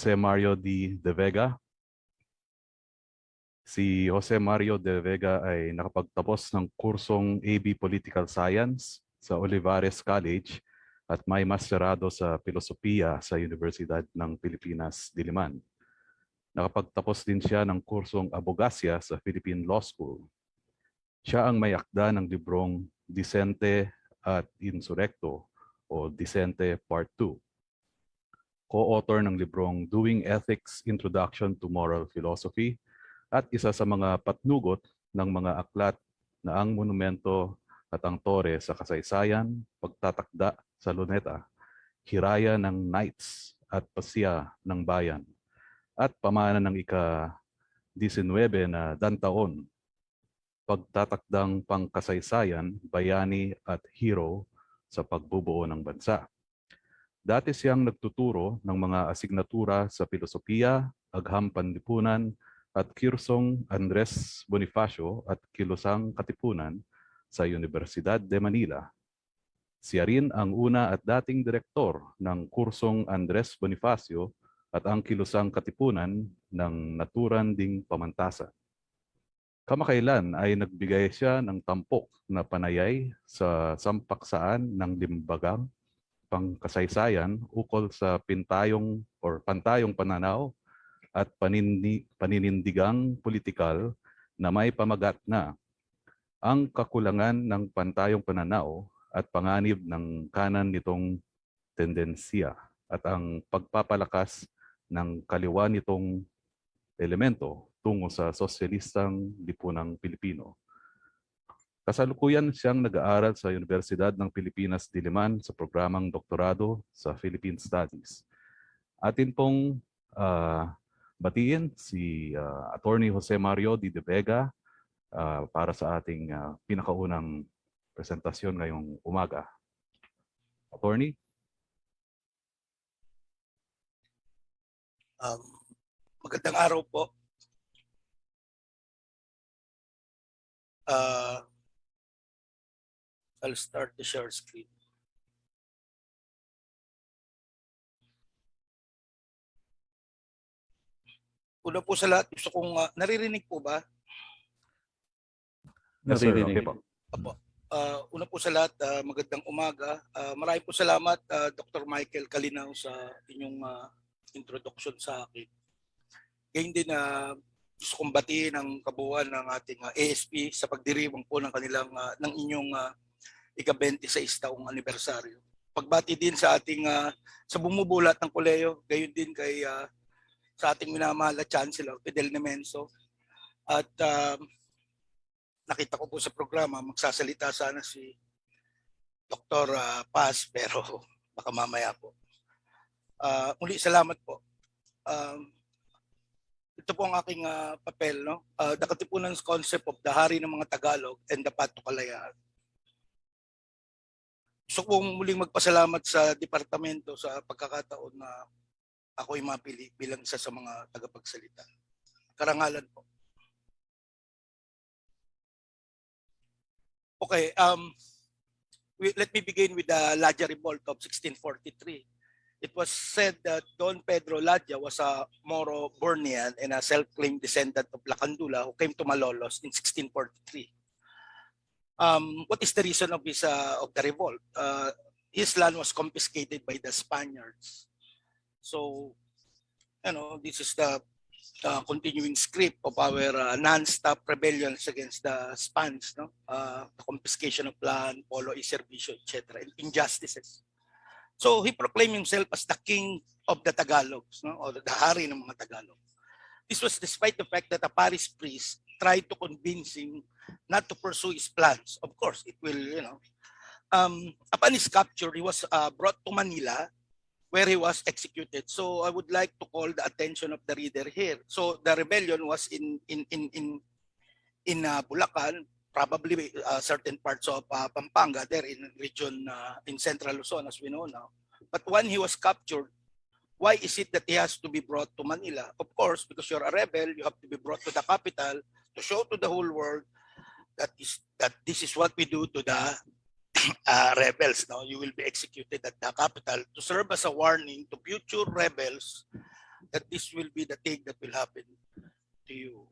Jose Mario de Vega. Si Jose Mario de Vega ay nakapagtapos ng kursong AB Political Science sa Olivares College at may masterado sa Filosofiya sa Universidad ng Pilipinas, Diliman. Nakapagtapos din siya ng kursong Abogasya sa Philippine Law School. Siya ang may akda ng librong Dissente at Insurrecto o Dissente Part 2. Co-author ng librong Doing Ethics, Introduction to Moral Philosophy at isa sa mga patnugot ng mga aklat na ang monumento at ang tore sa kasaysayan, pagtatakda sa luneta, hiraya ng knights at pasya ng bayan, at pamana ng ika-19 na dantaon, pagtatakdang pangkasaysayan, bayani at hero sa pagbubuo ng bansa. Dati siyang nagtuturo ng mga asignatura sa Filosofiya, Agham Panlipunan at Kursong Andres Bonifacio at Kilusang Katipunan sa Universidad de Manila. Siya rin ang una at dating direktor ng Kursong Andres Bonifacio at ang Kilusang Katipunan ng Naturan ding Pamantasan. Kamakailan ay nagbigay siya ng tampok na panayay sa sampaksaan ng limbagang pangkasaysayan ukol sa pantayong pananaw at paninindigang politikal na may pamagat na ang kakulangan ng pantayong pananaw at panganib ng kanan nitong tendensiya at ang pagpapalakas ng kaliwa nitong elemento tungo sa sosyalistang lipunang Pilipino. Kasalukuyan siyang nag-aaral sa Universidad ng Pilipinas, Diliman sa programang doktorado sa Philippine Studies. Atin pong batiin si Attorney Jose Mario de Vega para sa ating pinakaunang presentasyon ngayong umaga. Attorney? Magandang araw po. I'll start the share screen. Una po sa lahat, gusto kong naririnig po ba? Yes, sir. Okay po. Apo. Una po sa lahat, magandang umaga. Maraming po salamat, Dr. Michael Kalinaw, sa inyong introduction sa akin. Ngayon din gusto kong batiin ang kabuuan ng ating ASP sa pagdiriwang po ng kanilang ng inyong ika-26 taong anibersaryo. Pagbati din sa ating sa bumubulat ng koleyo, gayon din kay sa ating minamahal na Chancellor Fidel Nemenso. At nakita ko po sa programa, magsasalita sana si Dr. Paz, pero baka mamaya po. Muli salamat po. Ito po ang aking papel, no? The Katipunan's concept of the hari ng mga Tagalog and the path to Kalayaan. Gusto kong muling magpasalamat sa departamento sa pagkakataon na ako'y mapili bilang isa sa mga tagapagsalita. Karangalan po. Okay, let me begin with the Ladja Revolt of 1643. It was said that Don Pedro Ladja was a Moro Bornean and a self-claimed descendant of Lacandula who came to Malolos in 1643. What is the reason of the revolt? His land was confiscated by the Spaniards. So, you know, this is the continuing script of our non-stop rebellions against the Spanish, no? The confiscation of land, polo y servicio, etc., and injustices. So he proclaimed himself as the king of the Tagalogs, no? Or the hari ng mga Tagalog. This was despite the fact that a parish priest tried to convince him not to pursue his plans. Of course, it will, you know. Upon his capture, he was brought to Manila, where he was executed. So I would like to call the attention of the reader here. So the rebellion was in Bulacan, probably certain parts of Pampanga, there in region in Central Luzon, as we know now. But when he was captured, why is it that he has to be brought to Manila? Of course, because you're a rebel, you have to be brought to the capital to show to the whole world that this is what we do to the rebels. Now you will be executed at the capital to serve as a warning to future rebels that this will be the thing that will happen to you.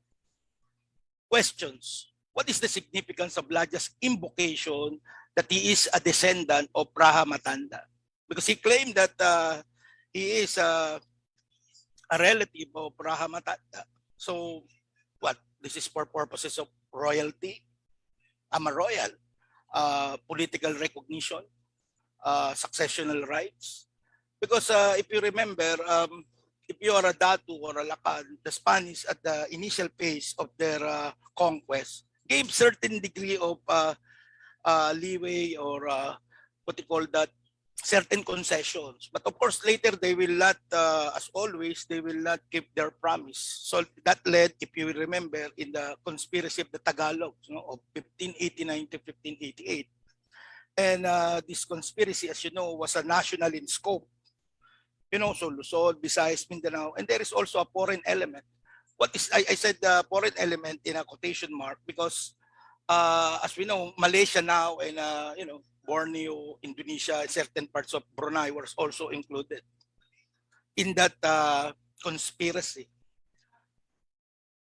Questions. What is the significance of Ladya's invocation that he is a descendant of Praha Matanda? Because he claimed that he is a relative of Praha Matanda. So what? This is for purposes of royalty? I'm a royal. Political recognition? Successional rights? Because if you remember, if you are a Datu or a Lakan, the Spanish at the initial phase of their conquest gave certain degree of leeway or what you call that, certain concessions. But of course, later they will not, as always, they will not keep their promise. So that led, if you remember, in the conspiracy of the Tagalog, of 1589 to 1588. And this conspiracy, as you know, was a national in scope. So Luzon, Visayas, Mindanao, and there is also a foreign element. What is, I said the foreign element in a quotation mark because as we know, Malaysia now and Borneo, Indonesia, and certain parts of Brunei were also included in that conspiracy.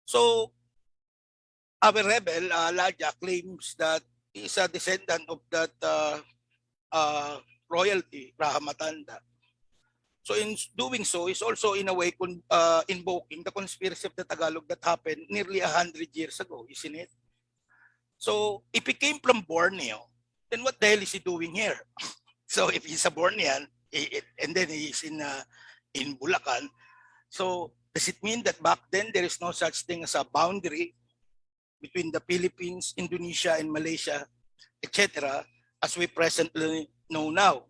So our rebel, Ladya, claims that he is a descendant of that royalty, Praha Matanda. So in doing so, is also in a way invoking the conspiracy of the Tagalog that happened nearly 100 years ago, isn't it? So if he came from Borneo, then what the hell is he doing here? So if he's a Bornean, and then he's in Bulacan, so does it mean that back then there is no such thing as a boundary between the Philippines, Indonesia, and Malaysia, etc., as we presently know now?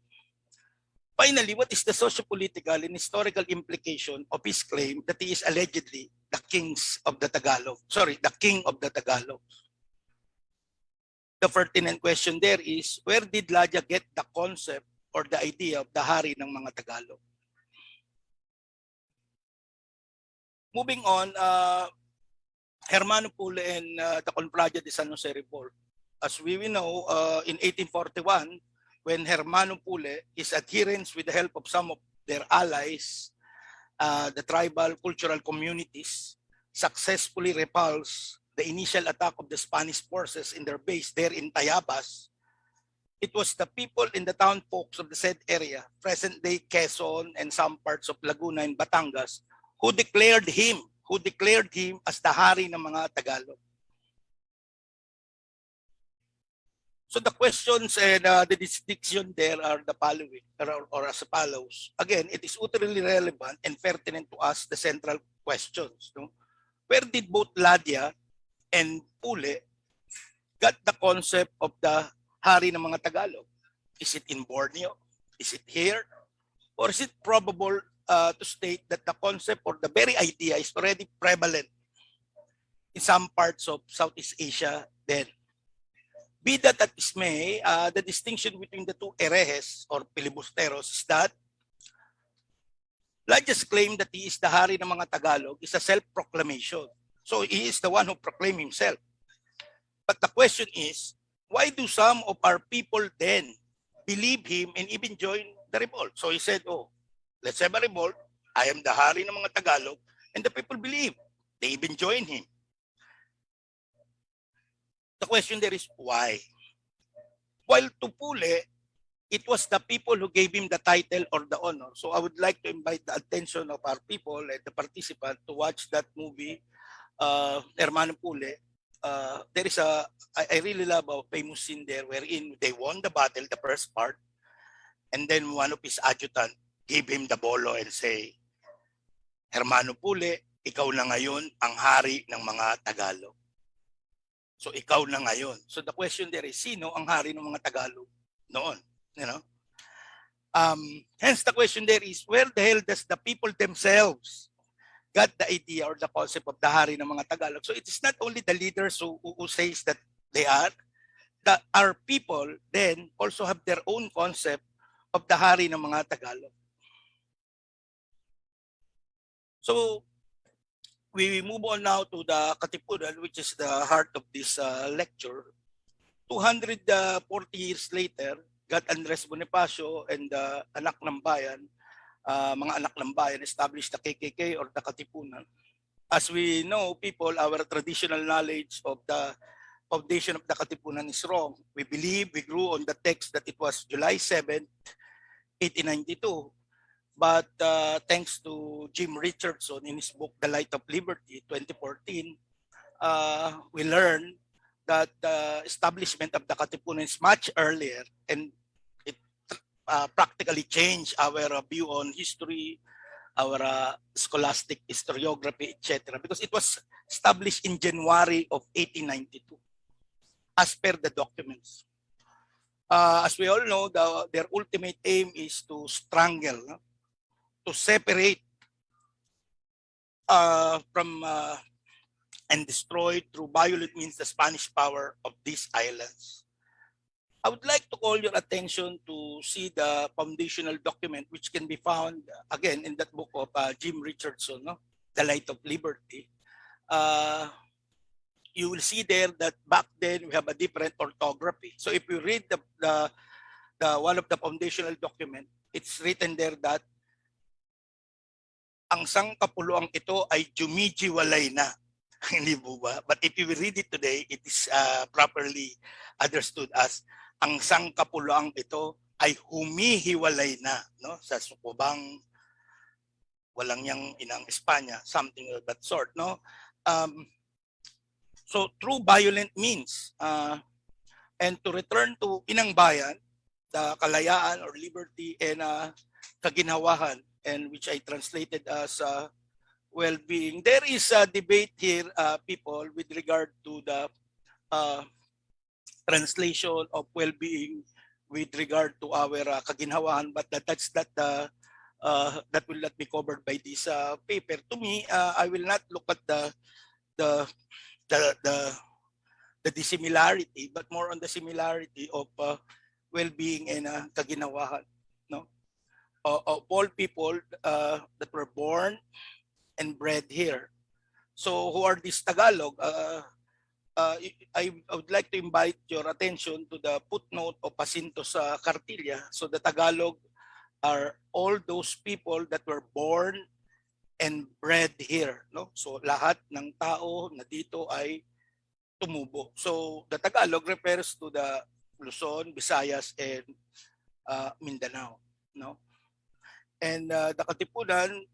Finally, what is the socio-political and historical implication of his claim that he is allegedly the king of the Tagalog? The pertinent question there is, where did Ladya get the concept or the idea of the hari ng mga Tagalog? Moving on, Hermano Pule and the Conflagia de San Jose Revolt. As we know, in 1841, when Hermano Pule, his adherents with the help of some of their allies, the tribal cultural communities, successfully repulsed the initial attack of the Spanish forces in their base there in Tayabas. It was the people in the town folks of the said area, present-day Quezon and some parts of Laguna and Batangas, who declared him as the hari ng mga Tagalog. So the questions and the distinction there are the following, or as follows. Again, it is utterly relevant and pertinent to ask the central questions. No? Where did both Ladya and Pule got the concept of the hari ng mga Tagalog? Is it in Borneo? Is it here? Or is it probable to state that the concept or the very idea is already prevalent in some parts of Southeast Asia then? Be that as may, the distinction between the two herejes or filibusteros is that Ladya's claim that he is the hari ng mga Tagalog is a self-proclamation. So he is the one who proclaimed himself. But the question is, why do some of our people then believe him and even join the revolt? So he said, oh, let's have a revolt. I am the hari ng mga Tagalog. And the people believe. They even join him. The question there is why? While to Pule, it was the people who gave him the title or the honor. So I would like to invite the attention of our people and the participant to watch that movie, Hermano Pule. There is I really love a famous scene there wherein they won the battle, the first part, and then one of his adjutant gave him the bolo and say, Hermano Pule, ikaw na ngayon ang hari ng mga Tagalog. So ikaw na ngayon. So the question there is, sino ang hari ng mga Tagalog noon? You know? Hence the question there is, where the hell does the people themselves got the idea or the concept of the hari ng mga Tagalog? So it is not only the leaders who says that they are, that our people then also have their own concept of the hari ng mga Tagalog. So we move on now to the Katipunan, which is the heart of this lecture. 240 years later, God Andres Bonifacio and the anak ng bayan mga anak ng bayan, established the KKK or the Katipunan. As we know, people, our traditional knowledge of the foundation of the Katipunan is wrong. We believe, we grew on the text that it was July 7th, 1892. But thanks to Jim Richardson in his book, The Light of Liberty, 2014, we learned that the establishment of the Katipunan is much earlier, and it practically changed our view on history, our scholastic historiography, etc. Because it was established in January of 1892, as per the documents. As we all know, their ultimate aim is to strangle, to separate from and destroy through violent means the Spanish power of these islands. I would like to call your attention to see the foundational document, which can be found again in that book of Jim Richardson, The Light of Liberty. You will see there that back then we have a different orthography. So if you read the one of the foundational document, it's written there that ang sangkapuluang ito ay jumijiwalay na. Hindi po ba? But if you read it today, it is properly understood as ang sangkapuluang ito ay humihiwalay na, no? Sa sukubang walang yang inang Espanya, something of that sort, no? So through violent means, and to return to inang bayan, the kalayaan or liberty and kaginhawahan, and which I translated as well-being. There is a debate here, people, with regard to the translation of well-being with regard to our kaginhawahan, but that's not that will not be covered by this paper. To me, I will not look at the dissimilarity, but more on the similarity of well-being and kaginhawahan. No, of all people that were born and bred here. So who are these Tagalog? I would like to invite your attention to the footnote of Jacinto's Cartilla. So the Tagalog are all those people that were born and bred here. No? So lahat ng tao na dito ay tumubo. So the Tagalog refers to the Luzon, Visayas, and Mindanao. No? And the Katipunan,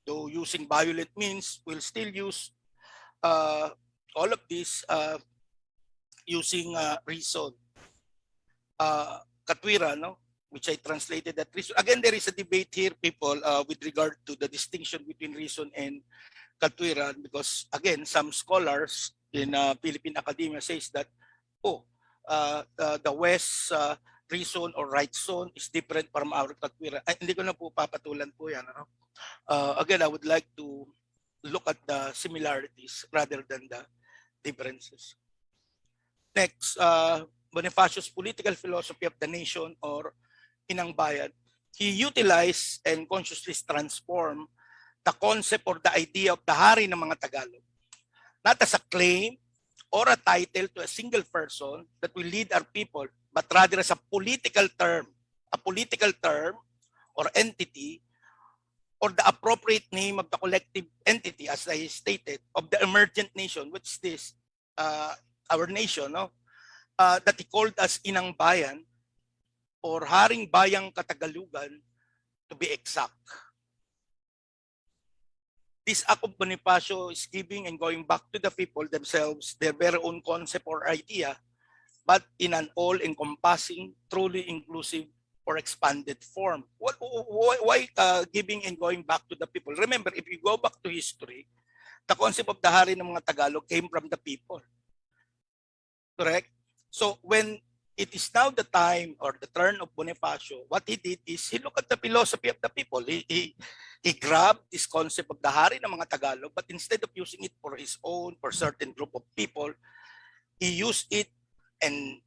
though using violent means, will still use all of this using reason. Katwira, no? Which I translated that reason. Again, there is a debate here, people, with regard to the distinction between reason and katwira, because again, some scholars in Philippine academia says that, the West reason or right zone is different from our katwira. Ay, hindi ko na po papatulan po yan. Ano? Again, I would like to look at the similarities rather than the differences. Next, Bonifacio's political philosophy of the nation or inang bayan. He utilized and consciously transformed the concept or the idea of the hari ng mga Tagalog, not as a claim or a title to a single person that will lead our people, but rather as a political term or entity, or the appropriate name of the collective entity, as I stated, of the emergent nation, which is this, our nation, no? That he called as Inang Bayan or Haring Bayang Katagalugan, to be exact. This act of Bonifacio is giving and going back to the people themselves their very own concept or idea, but in an all-encompassing, truly inclusive, or expanded form. Why giving and going back to the people? Remember, if you go back to history, the concept of the hari ng mga Tagalog came from the people. Correct? So when it is now the time or the turn of Bonifacio, what he did is he looked at the philosophy of the people. He grabbed this concept of the hari ng mga Tagalog, but instead of using it for his own, for certain group of people, he used it and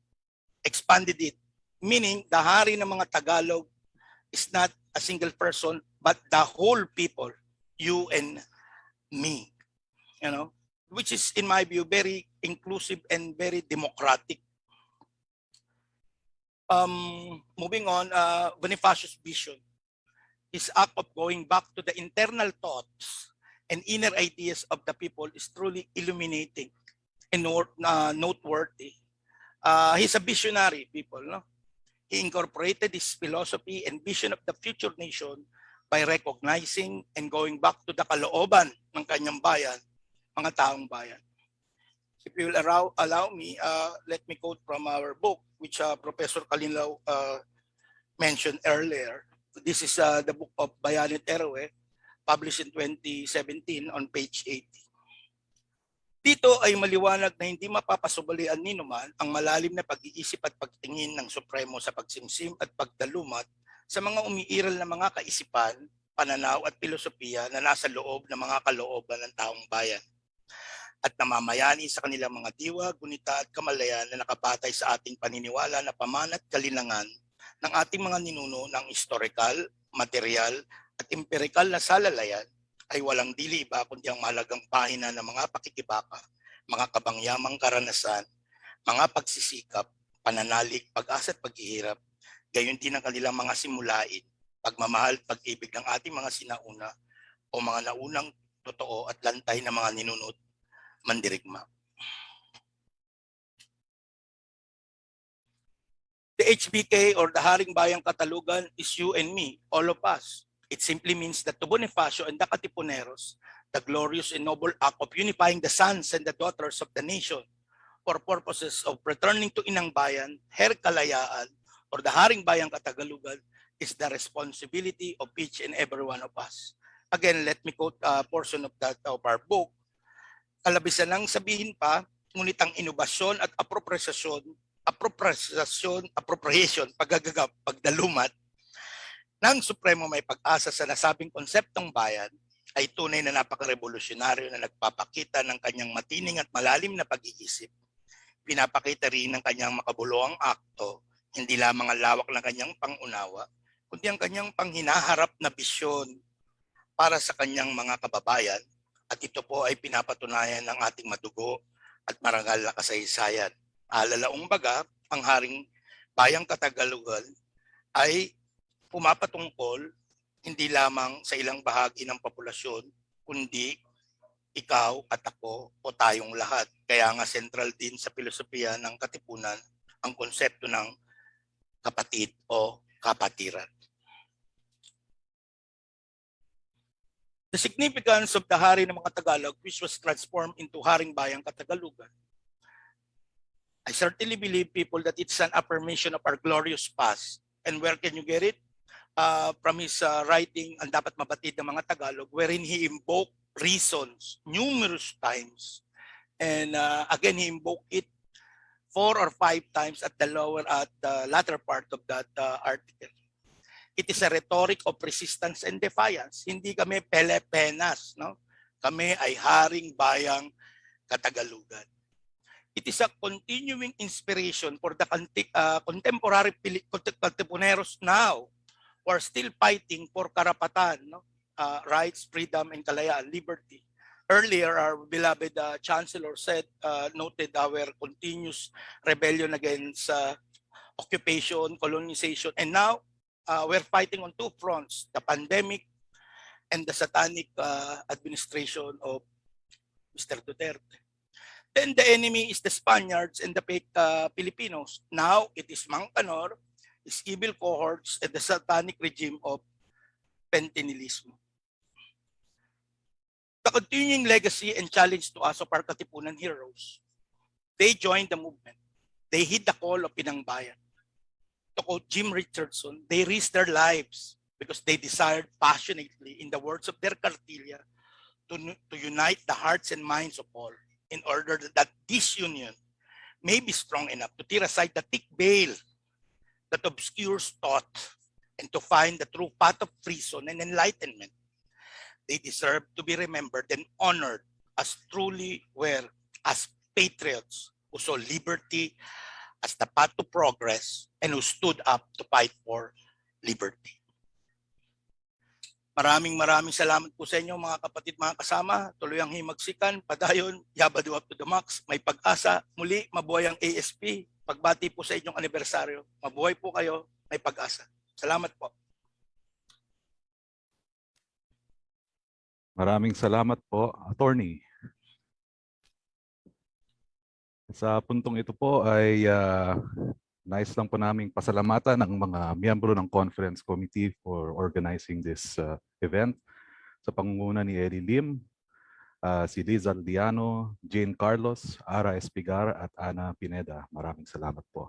expanded it. Meaning, the hari ng mga Tagalog is not a single person, but the whole people, you and me, you know, which is, in my view, very inclusive and very democratic. Moving on, Bonifacio's vision. his act of going back to the internal thoughts and inner ideas of the people is truly illuminating and noteworthy. He's a visionary, people. No? He incorporated his philosophy and vision of the future nation by recognizing and going back to the kalooban ng kanyang bayan, mga taong bayan. If you will allow me, let me quote from our book, which Professor Colonial mentioned earlier. This is the book of Bayanet Eroe, published in 2017 on page 80. Dito ay maliwanag na hindi mapapasubalian ni naman ang malalim na pag-iisip at pagtingin ng Supremo sa pagsimsim at pagdalumat sa mga umiiral na mga kaisipan, pananaw at filosofiya na nasa loob ng mga kalooban ng taong bayan at namamayani sa kanilang mga diwa, gunita at kamalayan na nakabatay sa ating paniniwala na pamana at kalinlangan ng ating mga ninuno ng historical, material at empirikal na salalayan ay walang dili iba kundi ang mahalagang pahina ng mga pakikibaka, mga kabangyamang karanasan, mga pagsisikap, pananalig, pag-asa at paghihirap, gayon din ang kanilang mga simulain, pagmamahal at pag-ibig ng ating mga sinauna o mga naunang totoo at lantay ng mga ninunod mandirigma. The HBK or the Haring Bayang Katalugan is you and me, all of us. It simply means that to Bonifacio and the Katipuneros, the glorious and noble act of unifying the sons and the daughters of the nation for purposes of returning to Inang Bayan, Her Kalayaan, or the Haring Bayang Katagalugan is the responsibility of each and every one of us. Again, let me quote a portion of that of our book. Kalabisan ng sabihin pa, ngunit ang inobasyon at appropriation, paggagagap, pagdalumat, ng Supremo may pag-asa sa nasabing konseptong bayan ay tunay na napaka-revolusyonaryo na nagpapakita ng kanyang matining at malalim na pag-iisip. Pinapakita rin ng kanyang makabuluhang akto, hindi lamang ang lawak ng kanyang pangunawa, kundi ang kanyang panghinaharap na bisyon para sa kanyang mga kababayan. At ito po ay pinapatunayan ng ating madugo at marangal na kasaysayan. Alalaong baga, ang Haring Bayang Katagalugan ay pumapatungkol hindi lamang sa ilang bahagi ng populasyon, kundi ikaw at ako o tayong lahat. Kaya nga central din sa filosofiya ng Katipunan ang konsepto ng kapatid o kapatiran. The significance of the Hari ng mga Tagalog, which was transformed into Haring Bayang Katagalugan. I certainly believe, people, that it's an affirmation of our glorious past. And where can you get it? From his writing, Ang Dapat Mabatid ng Mga Tagalog, wherein he invoked reasons numerous times. And again, he invoked it 4 or 5 times at the latter part of that article. It is a rhetoric of resistance and defiance. Hindi kami Pelepenas, no? Kami ay Haring Bayang Katagalugan. It is a continuing inspiration for the contemporary Katipuneros now who are still fighting for karapatan, no? Rights, freedom, and kalayaan, liberty. Earlier, our beloved Chancellor noted our continuous rebellion against occupation, colonization, and now we're fighting on 2 fronts, the pandemic and the satanic administration of Mr. Duterte. Then the enemy is the Spaniards and the Filipinos. Now it is Mangkanor, its evil cohorts, and the satanic regime of Pentinilismo. The continuing legacy and challenge to us of our Katipunan heroes. They joined the movement. They heed the call of Inang Bayan. To quote Jim Richardson, they risked their lives because they desired passionately, in the words of their cartilla, to unite the hearts and minds of all, in order that this union may be strong enough to tear aside the thick veil that obscures thought and to find the true path of reason and enlightenment. They deserve to be remembered and honored as truly were as patriots who saw liberty as the path to progress and who stood up to fight for liberty. Maraming salamat po sa inyo, mga kapatid, mga kasama. Tuloy ang himagsikan, padayon, yabado up to the max, may pag-asa. Muli, mabuhay ang ASP. Pagbati po sa inyong anibersaryo. Mabuhay po kayo, may pag-asa. Salamat po. Maraming salamat po, Attorney. Sa puntong ito po ay nais lang po naming pasalamatan ang mga miyembro ng Conference Committee for organizing this event sa pangunguna ni Eli Lim, si Liz Aldiano, Jane Carlos, Ara Espigar at Ana Pineda. Maraming salamat po.